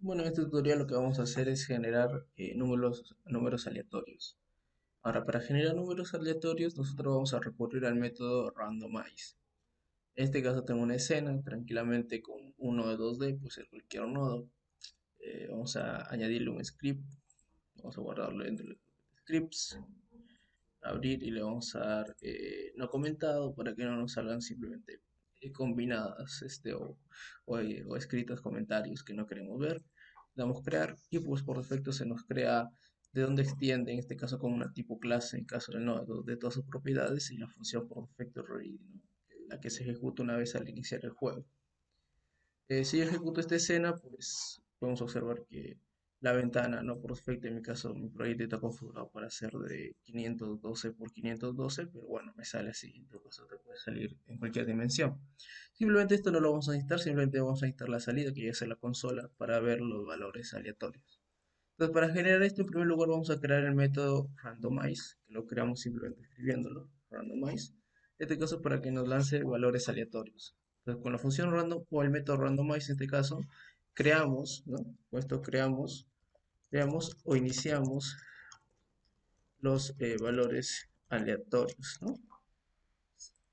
Bueno, en este tutorial lo que vamos a hacer es generar números aleatorios. Ahora, para generar números aleatorios, nosotros vamos a recurrir al método randomize. En este caso tengo una escena, tranquilamente con un nodo 2D, puede ser cualquier nodo. Vamos a añadirle un script, vamos a guardarlo entre los scripts, abrir y le vamos a dar no comentado para que no nos salgan simplemente combinadas o escritos comentarios que no queremos ver. Le damos crear y pues por defecto se nos crea de dónde extiende, en este caso con una tipo clase, en caso del nodo, de todas sus propiedades y la función por defecto ready, ¿no? La que se ejecuta una vez al iniciar el juego. Si yo ejecuto esta escena, pues podemos observar que la ventana, no por defecto, en mi caso, mi proyecto está configurado para ser de 512 por 512, pero bueno, me sale así. En todo caso, te puede salir en cualquier dimensión. Simplemente esto no lo vamos a necesitar, simplemente vamos a necesitar la salida, que ya es la consola, para ver los valores aleatorios. Entonces, para generar esto, en primer lugar, vamos a crear el método randomize, que lo creamos simplemente escribiéndolo, randomize. En este caso, para que nos lance valores aleatorios. Entonces, con la función random o el método randomize, en este caso, creamos, ¿no? Con esto creamos o iniciamos los valores aleatorios, ¿no?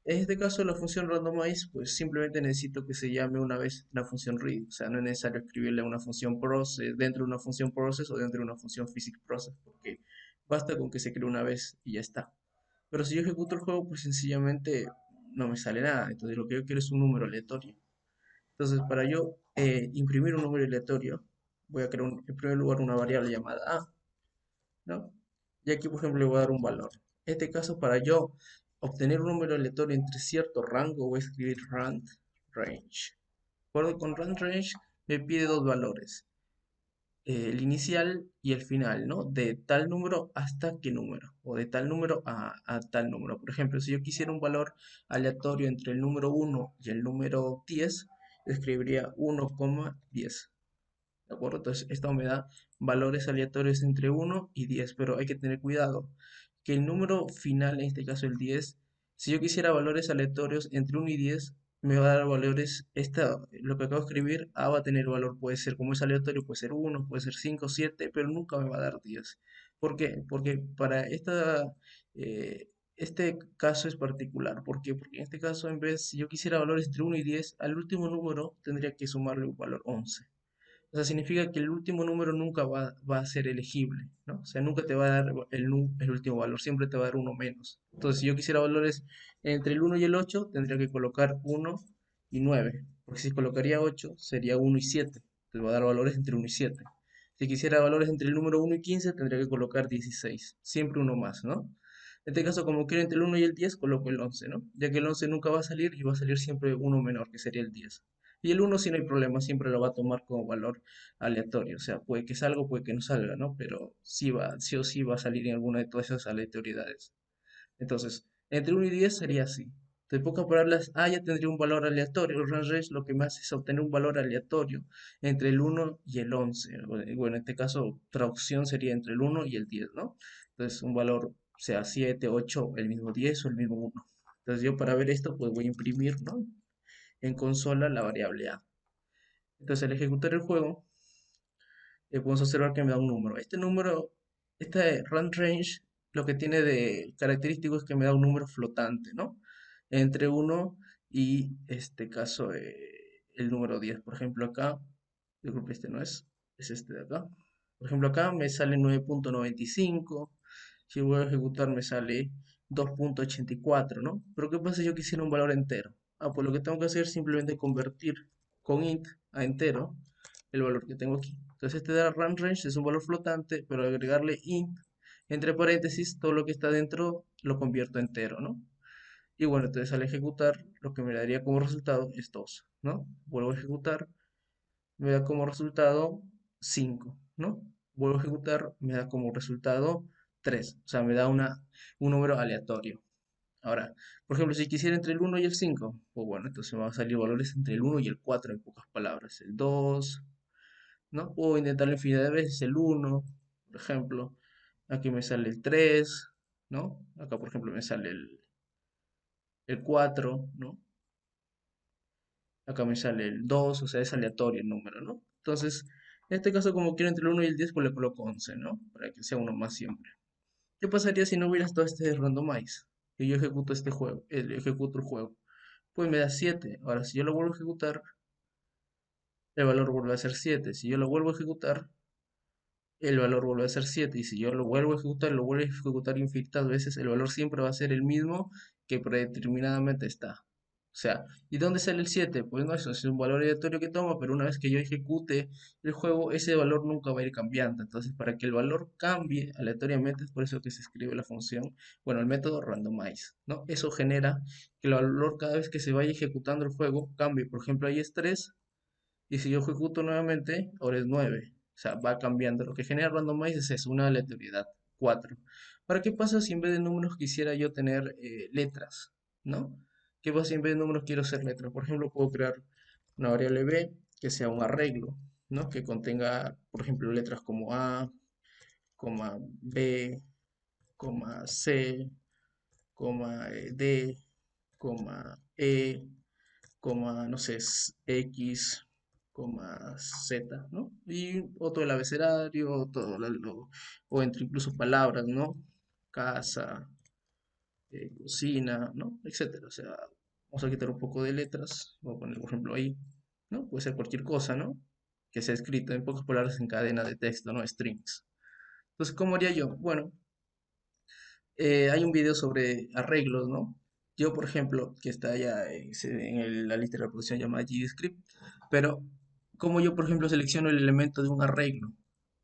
En este caso, la función randomize, pues simplemente necesito que se llame una vez la función read, o sea, no es necesario escribirle una función process dentro de una función process o dentro de una función physics process, porque basta con que se cree una vez y ya está. Pero si yo ejecuto el juego, pues sencillamente no me sale nada. Entonces, lo que yo quiero es un número aleatorio. Entonces, para yo imprimir un número aleatorio, voy a crear en primer lugar una variable llamada a, ¿no? Y aquí, por ejemplo, le voy a dar un valor. En este caso, para yo obtener un número aleatorio entre cierto rango, voy a escribir rand range. De acuerdo con rand range, me pide dos valores, el inicial y el final, ¿no? De tal número hasta qué número, o de tal número a tal número. Por ejemplo, si yo quisiera un valor aleatorio entre el número 1 y el número 10, escribiría 1,10. ¿De acuerdo? Entonces, esto me da valores aleatorios entre 1 y 10, pero hay que tener cuidado que el número final, en este caso el 10, si yo quisiera valores aleatorios entre 1 y 10, me va a dar valores, lo que acabo de escribir, A va a tener valor, puede ser, como es aleatorio, puede ser 1, puede ser 5, 7, pero nunca me va a dar 10. ¿Por qué? Porque para este caso es particular. ¿Por qué? Porque en este caso, en vez, si yo quisiera valores entre 1 y 10, al último número tendría que sumarle un valor 11. O sea, significa que el último número nunca va a ser elegible, ¿no? O sea, nunca te va a dar el último valor, siempre te va a dar uno menos. Entonces, si yo quisiera valores entre el 1 y el 8, tendría que colocar 1 y 9, porque si colocaría 8, sería 1 y 7. Te va a dar valores entre 1 y 7. Si quisiera valores entre el número 1 y 15, tendría que colocar 16, siempre uno más, ¿no? En este caso, como quiero entre el 1 y el 10, coloco el 11, ¿no? Ya que el 11 nunca va a salir y va a salir siempre uno menor, que sería el 10. Y el 1 sí no hay problema, siempre lo va a tomar como valor aleatorio. O sea, puede que salga o puede que no salga, ¿no? Pero sí o sí va a salir en alguna de todas esas aleatoriedades. Entonces, entre 1 y 10 sería así. De pocas palabras, A ya tendría un valor aleatorio. El range lo que me hace es obtener un valor aleatorio entre el 1 y el 11. Bueno, en este caso, traducción sería entre el 1 y el 10, ¿no? Entonces, un valor, sea 7, 8, el mismo 10 o el mismo 1. Entonces, yo para ver esto, pues voy a imprimir, ¿no? En consola la variable A. Entonces, al ejecutar el juego, podemos observar que me da un número. Este número, este rand range, lo que tiene de característico es que me da un número flotante, ¿no? Entre 1 y este caso, el número 10. Por ejemplo, acá, yo creo que este no es este de acá. Por ejemplo, acá me sale 9,95. Si voy a ejecutar, me sale 2,84, ¿no? Pero ¿qué pasa si yo quisiera un valor entero? Ah, pues lo que tengo que hacer es simplemente convertir con int a entero el valor que tengo aquí. Entonces este de rand range es un valor flotante, pero al agregarle int, entre paréntesis, todo lo que está dentro lo convierto a entero, ¿no? Y bueno, entonces al ejecutar, lo que me daría como resultado es 2, ¿no? Vuelvo a ejecutar, me da como resultado 5, ¿no? Vuelvo a ejecutar, me da como resultado 3, o sea, me da un número aleatorio. Ahora, por ejemplo, si quisiera entre el 1 y el 5, pues bueno, entonces me van a salir valores entre el 1 y el 4 en pocas palabras. El 2, ¿no? Puedo intentarlo infinidad de veces, el 1, por ejemplo. Aquí me sale el 3, ¿no? Acá, por ejemplo, me sale el 4, ¿no? Acá me sale el 2, o sea, es aleatorio el número, ¿no? Entonces, En este caso, como quiero entre el 1 y el 10, pues le coloco 11, ¿no? Para que sea uno más siempre. ¿Qué pasaría si no hubiera todo este randomize? Que yo ejecuto este juego, ejecuto el juego. Pues me da 7. Ahora, si yo lo vuelvo a ejecutar, el valor vuelve a ser 7. Si yo lo vuelvo a ejecutar, el valor vuelve a ser 7. Y si yo lo vuelvo a ejecutar, lo vuelvo a ejecutar infinitas veces, el valor siempre va a ser el mismo que predeterminadamente está. O sea, ¿y dónde sale el 7? Pues no, eso es un valor aleatorio que toma, pero una vez que yo ejecute el juego, ese valor nunca va a ir cambiando. Entonces, para que el valor cambie aleatoriamente, es por eso que se escribe la función, bueno, el método randomize, ¿no? Eso genera que el valor cada vez que se vaya ejecutando el juego cambie. Por ejemplo, ahí es 3. Y si yo ejecuto nuevamente, ahora es 9. O sea, va cambiando. Lo que genera randomize es eso, una aleatoriedad. 4. ¿Para qué pasa si en vez de números quisiera yo tener letras? ¿No? ¿Qué pasa si en vez de números quiero hacer letras? Por ejemplo, puedo crear una variable b que sea un arreglo, ¿no? Que contenga, por ejemplo, letras como A, coma B, coma C, coma D, coma E, coma, no sé, X, coma Z, ¿no? Y o todo el abecedario, o entre incluso palabras, ¿no? Casa, cocina, ¿no? Etcétera. O sea, vamos a quitar un poco de letras, voy a poner, por ejemplo, ahí, ¿no? Puede ser cualquier cosa, ¿no? Que sea escrito en pocas palabras en cadena de texto, ¿no? Strings. Entonces, ¿cómo haría yo? Bueno, hay un video sobre arreglos, ¿no? Yo, por ejemplo, que está ya la lista de reproducción llamada GDScript, pero como yo, por ejemplo, selecciono el elemento de un arreglo,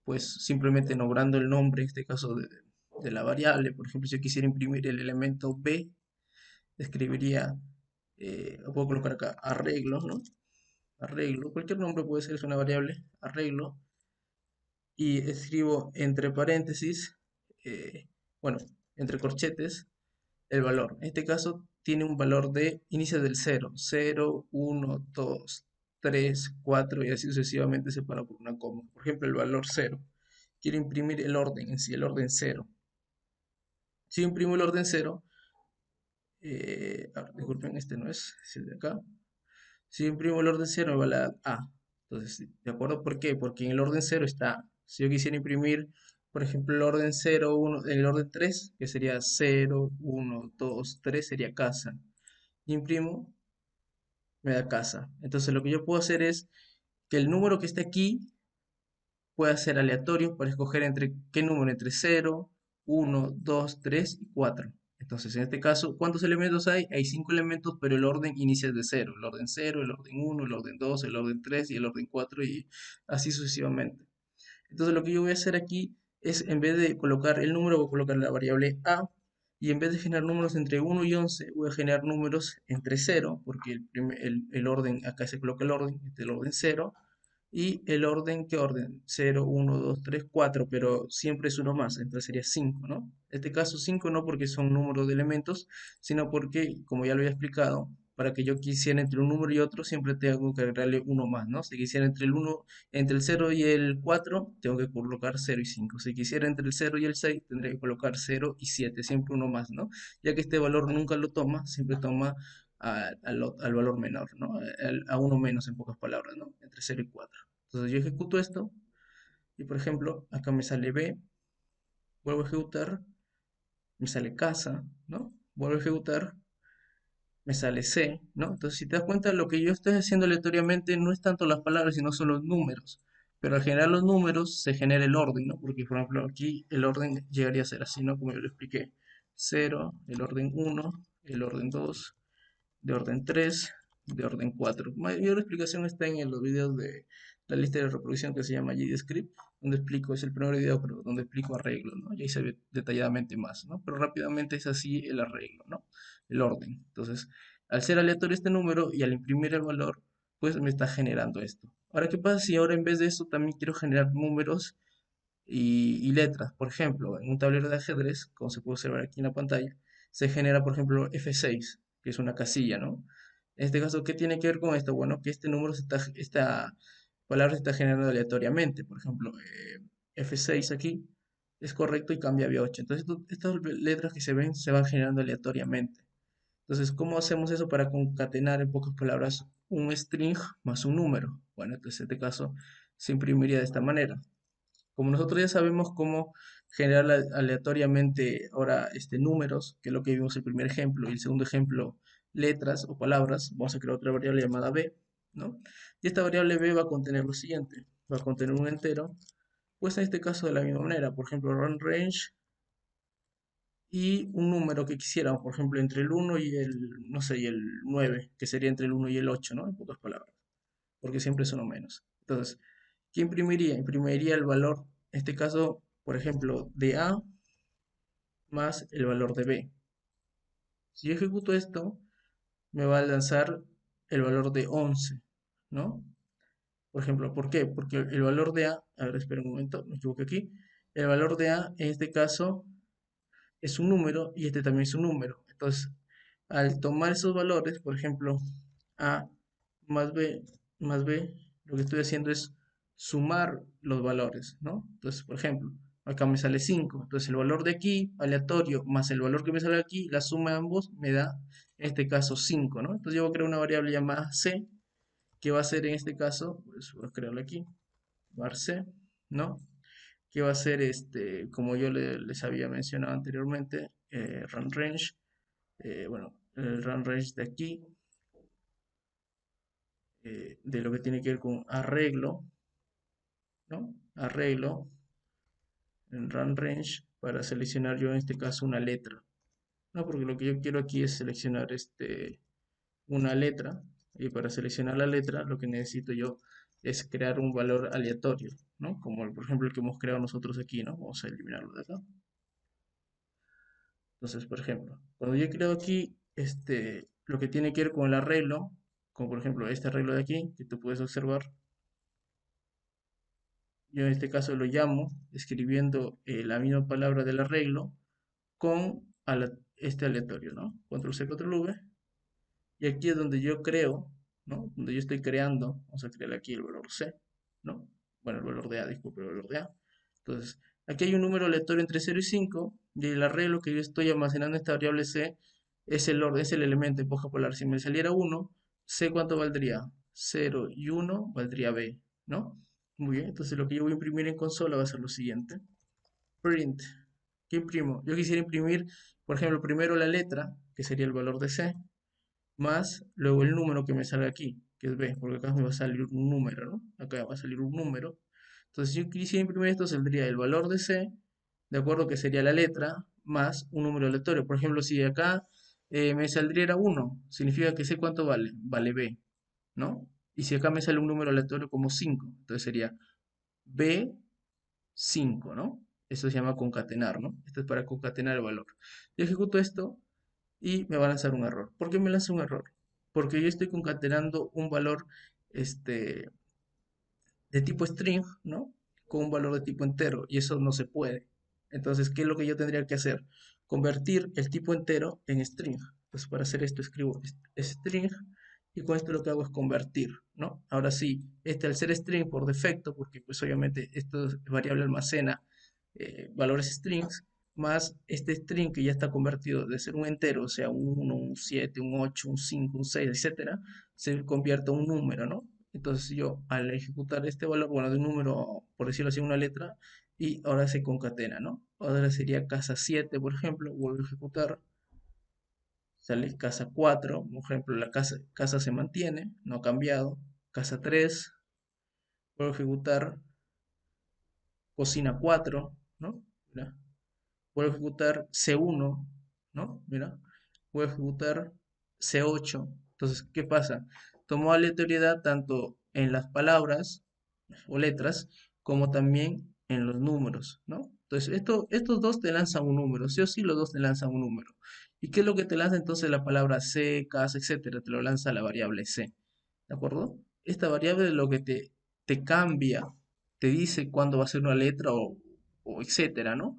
pues simplemente nombrando el nombre, en este caso de la variable, por ejemplo, si yo quisiera imprimir el elemento B, escribiría, puedo colocar acá arreglo, ¿no? Arreglo, cualquier nombre puede ser, es una variable, arreglo, y escribo entre paréntesis, bueno, entre corchetes, el valor. En este caso tiene un valor de inicio del 0, 0, 1, 2, 3, 4 y así sucesivamente separado por una coma. Por ejemplo, el valor 0. Quiero imprimir el orden en sí, el orden 0. Si yo imprimo el orden 0, disculpen, este no es el de acá. Si yo imprimo el orden 0 me va a dar A. Entonces, ¿de acuerdo? ¿Por qué? Porque en el orden 0 está A. Si yo quisiera imprimir, por ejemplo, el orden 0, 1, el orden 3, que sería 0, 1, 2, 3, sería casa. Imprimo, me da casa. Entonces lo que yo puedo hacer es que el número que esté aquí pueda ser aleatorio para escoger entre qué número, entre 0, 1, 2, 3 y 4. Entonces en este caso, ¿cuántos elementos hay? Hay 5 elementos, pero el orden inicia de 0. El orden 0, el orden 1, el orden 2, el orden 3 y el orden 4 y así sucesivamente. Entonces lo que yo voy a hacer aquí es, en vez de colocar el número, voy a colocar la variable a, y en vez de generar números entre 1 y 11, voy a generar números entre 0, porque el orden, acá se coloca el orden, este es el orden 0, y el orden, ¿qué orden? 0, 1, 2, 3, 4, pero siempre es uno más, entonces sería 5, ¿no? En este caso 5 no porque son números de elementos, sino porque, como ya lo había explicado, para que yo quisiera entre un número y otro, siempre tengo que agregarle uno más, ¿no? Si quisiera entre el 1, entre el 0 y el 4, tengo que colocar 0 y 5. Si quisiera entre el 0 y el 6, tendré que colocar 0 y 7, siempre uno más, ¿no? Ya que este valor nunca lo toma, siempre toma al valor menor, ¿no? A uno menos, en pocas palabras, ¿no? Entre 0 y 4. Entonces yo ejecuto esto y, por ejemplo, acá me sale B, vuelvo a ejecutar, me sale casa, ¿no? Vuelvo a ejecutar, me sale C, ¿no? Entonces, si te das cuenta, lo que yo estoy haciendo aleatoriamente no es tanto las palabras, sino son los números. Pero al generar los números se genera el orden, ¿no? Porque, por ejemplo, aquí el orden llegaría a ser así, ¿no? Como yo lo expliqué. 0, el orden 1, el orden 2, de orden 3, de orden 4. Mayor explicación está en los videos de la lista de reproducción que se llama GDScript, donde explico, es el primer video, pero donde explico arreglos, ¿no? Y ahí se ve detalladamente más, ¿no? Pero rápidamente es así el arreglo, ¿no? El orden. Entonces, al ser aleatorio este número y al imprimir el valor, pues me está generando esto. Ahora, ¿qué pasa si ahora en vez de esto también quiero generar números y letras? Por ejemplo, en un tablero de ajedrez, como se puede observar aquí en la pantalla, se genera, por ejemplo, F6, que es una casilla, ¿no? En este caso, ¿qué tiene que ver con esto? Bueno, que este número esta palabra se está generando aleatoriamente. Por ejemplo, F6 aquí es correcto y cambia a B8. Entonces, estas letras que se ven se van generando aleatoriamente. Entonces, ¿cómo hacemos eso para concatenar, en pocas palabras, un string más un número? Bueno, entonces en este caso se imprimiría de esta manera. Como nosotros ya sabemos cómo generar aleatoriamente ahora números, que es lo que vimos el primer ejemplo, y el segundo ejemplo, letras o palabras, vamos a crear otra variable llamada b, ¿no? Y esta variable b va a contener lo siguiente, va a contener un entero, pues en este caso de la misma manera, por ejemplo, run range y un número que quisiéramos, por ejemplo, entre el 1 y el, no sé, y el 9, que sería entre el 1 y el 8, ¿no? En pocas palabras, porque siempre es uno menos. Entonces, ¿qué imprimiría? Imprimiría el valor, en este caso, por ejemplo, de A más el valor de B. Si yo ejecuto esto, me va a lanzar el valor de 11, ¿no? Por ejemplo, ¿por qué? Porque el valor de A ver, espera un momento, me equivoqué aquí. El valor de A en este caso es un número y este también es un número. Entonces, al tomar esos valores, por ejemplo, A más B más B, lo que estoy haciendo es sumar los valores, ¿no? Entonces, por ejemplo, acá me sale 5. Entonces, el valor de aquí, aleatorio, más el valor que me sale aquí, la suma de ambos me da, en este caso, 5, ¿no? Entonces, yo voy a crear una variable llamada C, que va a ser en este caso, pues voy a crearlo aquí, var C, ¿no? Que va a ser, como yo les había mencionado anteriormente, run range, bueno, el run range de aquí, de lo que tiene que ver con arreglo, ¿no? Arreglo en run range para seleccionar yo en este caso una letra, ¿no? Porque lo que yo quiero aquí es seleccionar una letra y para seleccionar la letra lo que necesito yo es crear un valor aleatorio, ¿no? Como por ejemplo el que hemos creado nosotros aquí, ¿no? Vamos a eliminarlo de acá. Entonces, por ejemplo, cuando yo creo aquí lo que tiene que ver con el arreglo, como por ejemplo este arreglo de aquí, que tú puedes observar, yo en este caso lo llamo escribiendo la misma palabra del arreglo con este aleatorio, ¿no? Control C, Control V. Y aquí es donde yo creo, ¿no? Donde yo estoy creando, vamos a crear aquí el valor C, ¿no? Bueno, el valor de A, disculpe, el valor de A. Entonces, aquí hay un número aleatorio entre 0 y 5, y el arreglo que yo estoy almacenando en esta variable C es el orden, es el elemento en hoja polar. Si me saliera 1, C cuánto valdría, 0 y 1 valdría B, ¿no? Muy bien, entonces lo que yo voy a imprimir en consola va a ser lo siguiente. Print. ¿Qué imprimo? Yo quisiera imprimir, por ejemplo, primero la letra, que sería el valor de C, más luego el número que me salga aquí, que es B, porque acá me va a salir un número, ¿no? Acá va a salir un número. Entonces, si yo quisiera imprimir esto, saldría el valor de C, de acuerdo que sería la letra, más un número aleatorio. Por ejemplo, si acá me saldría 1, significa que sé cuánto vale, vale B, ¿no? Y si acá me sale un número aleatorio como 5, entonces sería B5, ¿no? Eso se llama concatenar, ¿no? Esto es para concatenar el valor. Yo ejecuto esto y me va a lanzar un error. ¿Por qué me lanza un error? Porque yo estoy concatenando un valor este, de tipo string, ¿no? Con un valor de tipo entero y eso no se puede. Entonces, ¿qué es lo que yo tendría que hacer? Convertir el tipo entero en string. Entonces, para hacer esto escribo string y con esto lo que hago es convertir, ¿no? Ahora sí, al ser string por defecto, porque pues obviamente esto es variable almacena valores strings, más este string que ya está convertido de ser un entero, o sea, un 1, un 7, un 8, un 5, un 6, etcétera, se convierte a un número, ¿no? Entonces yo al ejecutar este valor, bueno, de un número, por decirlo así, una letra, y ahora se concatena, ¿no? Ahora sería casa 7, por ejemplo, vuelvo a ejecutar, sale casa 4, por ejemplo, la casa se mantiene, no ha cambiado, casa 3, vuelvo a ejecutar, cocina 4, ¿no? Mira, vuelvo a ejecutar C1, ¿no? Mira, voy a ejecutar C8. Entonces, ¿qué pasa? Tomó aleatoriedad tanto en las palabras o letras como también en los números, ¿no? Entonces, estos dos te lanzan un número, sí o sí los dos te lanzan un número. ¿Y qué es lo que te lanza entonces la palabra C, casa, etcétera? Te lo lanza la variable C, ¿de acuerdo? Esta variable es lo que te cambia, te dice cuándo va a ser una letra o etcétera, ¿no?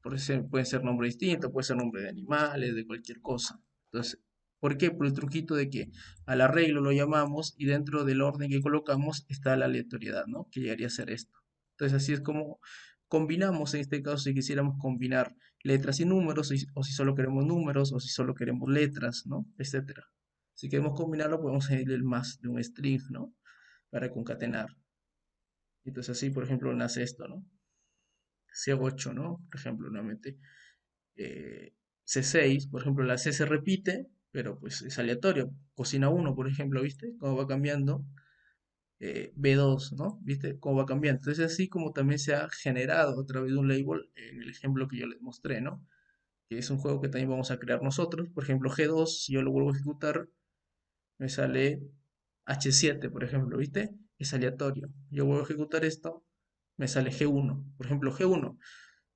Pueden ser nombres distintos, puede ser nombre de animales, de cualquier cosa. Entonces, ¿por qué? Por el truquito de que al arreglo lo llamamos y dentro del orden que colocamos está la aleatoriedad, ¿no? Que llegaría a ser esto. Entonces, así es como combinamos, en este caso, si quisiéramos combinar letras y números, o si solo queremos números, o si solo queremos letras, ¿no? Etcétera. Si queremos combinarlo, podemos añadirle el más de un string, ¿no? Para concatenar. Entonces así, por ejemplo, nace esto, ¿no? C8, ¿no? Por ejemplo, nuevamente. eh, C6, por ejemplo, la C se repite, pero pues es aleatorio. Cocina uno, por ejemplo, ¿viste? Cómo va cambiando. B2, ¿no? ¿Viste? Cómo va cambiando. Entonces así como también se ha generado a través de un label en el ejemplo que yo les mostré, ¿no? Que es un juego que también vamos a crear nosotros. Por ejemplo, G2, si yo lo vuelvo a ejecutar, me sale H7, por ejemplo, ¿viste? Es aleatorio. Yo vuelvo a ejecutar esto, me sale G1. Por ejemplo, G1,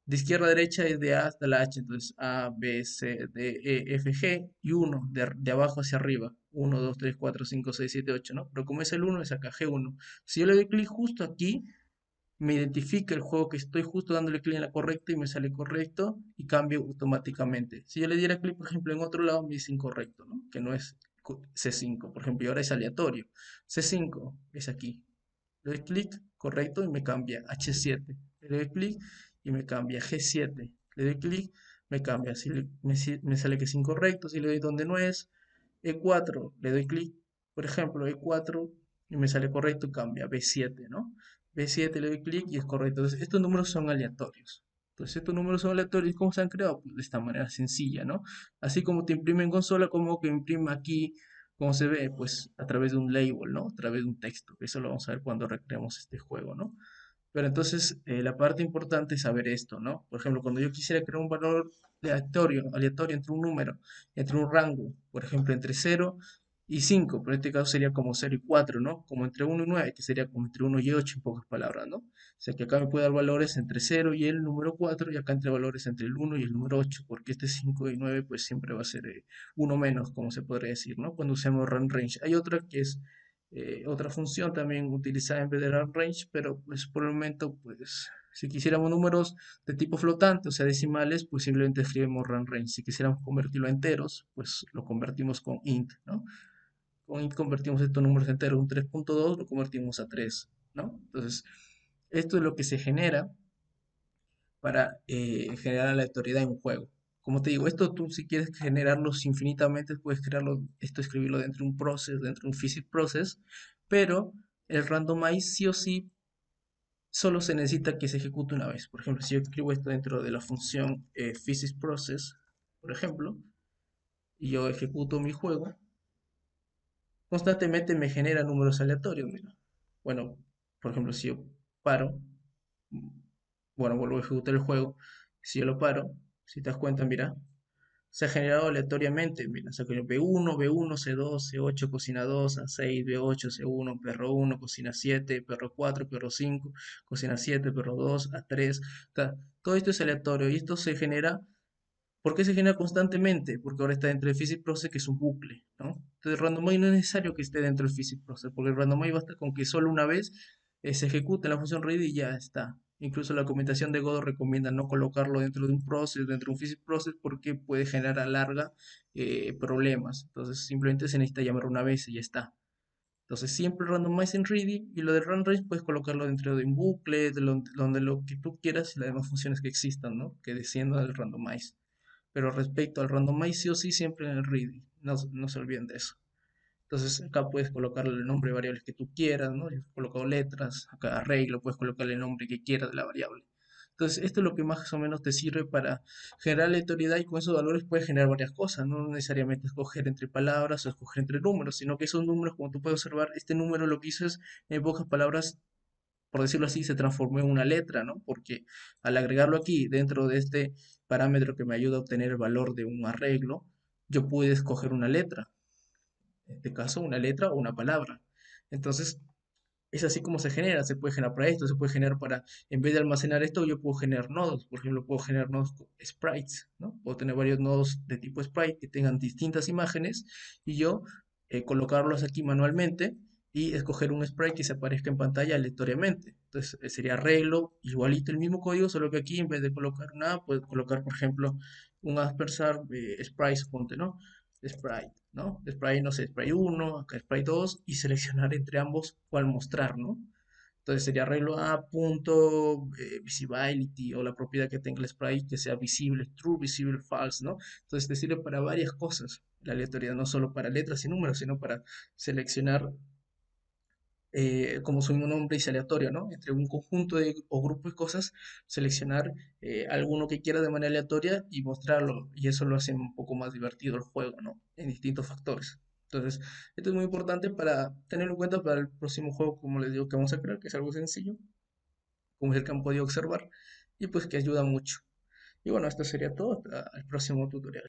de izquierda a derecha es de A hasta la H, entonces A, B, C, D, E, F, G y 1 de abajo hacia arriba. 1, 2, 3, 4, 5, 6, 7, 8, ¿no? Pero como es el 1, es acá G1. Si yo le doy clic justo aquí, me identifica el juego que estoy justo dándole clic en la correcta y me sale correcto y cambio automáticamente. Si yo le diera clic, por ejemplo, en otro lado, me dice incorrecto, ¿no? Que no es C5, por ejemplo, y ahora es aleatorio. C5 es aquí. Le doy clic, correcto, y me cambia H7. Le doy clic y me cambia G7. Le doy clic, me cambia. Si me sale que es incorrecto, si le doy donde no es, E4, le doy clic, por ejemplo, E4 y me sale correcto, cambia B7, ¿no? B7 le doy clic y es correcto. Entonces, estos números son aleatorios. Entonces, estos números son aleatorios. ¿Cómo se han creado? Pues de esta manera sencilla, ¿no? Así como te imprime en consola, como que imprime aquí, como se ve, pues a través de un label, ¿no? A través de un texto. Eso lo vamos a ver cuando recreemos este juego, ¿no? Pero entonces, la parte importante es saber esto, ¿no? Por ejemplo, cuando yo quisiera crear un valor aleatorio entre un número, entre un rango, por ejemplo, entre 0 y 5, pero en este caso sería como 0 y 4, ¿no? Como entre 1 y 9, que sería como entre 1 y 8 en pocas palabras, ¿no? O sea que acá me puede dar valores entre 0 y el número 4 y acá entre valores entre el 1 y el número 8, porque este 5 y 9 pues siempre va a ser uno menos, como se podría decir, ¿no? Cuando usemos range. Hay otra que es otra función también utilizada en vez de range, pero pues por el momento, pues si quisiéramos números de tipo flotante, o sea, decimales, pues simplemente escribimos range. Si quisiéramos convertirlo a enteros, pues lo convertimos con int, ¿no? Con int convertimos estos números enteros, un 3.2 lo convertimos a 3, ¿no? Entonces, esto es lo que se genera para generar aleatoriedad en un juego. Como te digo, esto tú si quieres generarlos infinitamente, puedes crearlo, esto escribirlo dentro de un process, dentro de un physics process, pero el randomize sí o sí solo se necesita que se ejecute una vez. Por ejemplo, si yo escribo esto dentro de la función physics process, por ejemplo, y yo ejecuto mi juego, constantemente me genera números aleatorios, mira. Bueno, por ejemplo, si yo paro, bueno, vuelvo a ejecutar el juego, si yo lo paro, si te das cuenta, mira, se ha generado aleatoriamente. Mira, saco yo B1, C2, C8, cocina 2, A6, B8, C1, perro 1, cocina 7, perro 4, perro 5, cocina 7, perro 2, A3. Todo esto es aleatorio y esto se genera. ¿Por qué se genera constantemente? Porque ahora está dentro del Physics Process, que es un bucle, ¿no? Entonces, randomize no es necesario que esté dentro del Physics Process, porque el randomize basta con que solo una vez se ejecute la función read y ya está. Incluso la documentación de Godot recomienda no colocarlo dentro de un process, dentro de un Physics Process, porque puede generar a larga problemas. Entonces, simplemente se necesita llamar una vez y ya está. Entonces, siempre randomize en ready y lo de run range puedes colocarlo dentro de un bucle, donde lo que tú quieras y las demás funciones que existan, ¿no? Que desciendan del randomize. Pero respecto al randomize, sí o sí, siempre en el ready. No se olviden de eso. Entonces, acá puedes colocarle el nombre de variables que tú quieras, ¿no? Yo he colocado letras, acá arreglo, puedes colocarle el nombre que quieras de la variable. Entonces, esto es lo que más o menos te sirve para generar aleatoriedad y con esos valores puedes generar varias cosas, no necesariamente escoger entre palabras o escoger entre números, sino que esos números, como tú puedes observar, este número lo que hizo es, en pocas palabras, por decirlo así, se transformó en una letra, ¿no? Porque al agregarlo aquí dentro de este parámetro que me ayuda a obtener el valor de un arreglo, yo pude escoger una letra, en este caso una letra o una palabra. Entonces, es así como se genera, se puede generar para esto, se puede generar para, en vez de almacenar esto, yo puedo generar nodos, por ejemplo, puedo generar nodos sprites, ¿no? Puedo tener varios nodos de tipo sprite que tengan distintas imágenes y yo colocarlos aquí manualmente y escoger un sprite que se aparezca en pantalla aleatoriamente. Entonces sería arreglo, igualito el mismo código, solo que aquí en vez de colocar una A, puedo colocar, por ejemplo, un aspersar sprite, suponte, ¿no? Sprite, ¿no? Sprite, no sé, Sprite 1, acá Sprite 2 y seleccionar entre ambos cuál mostrar, ¿no? Entonces sería arreglo a punto visibility o la propiedad que tenga el sprite que sea visible, true, visible, false, ¿no? Entonces te sirve para varias cosas. La aleatoriedad no solo para letras y números, sino para seleccionar como su mismo nombre dice aleatorio, ¿no? Entre un conjunto de, o grupo de cosas, seleccionar alguno que quiera de manera aleatoria y mostrarlo. Y eso lo hace un poco más divertido el juego, ¿no? En distintos factores. Entonces, esto es muy importante para tenerlo en cuenta para el próximo juego, como les digo, que vamos a crear, que es algo sencillo, como es el que han podido observar, y pues que ayuda mucho. Y bueno, esto sería todo. Hasta el próximo tutorial.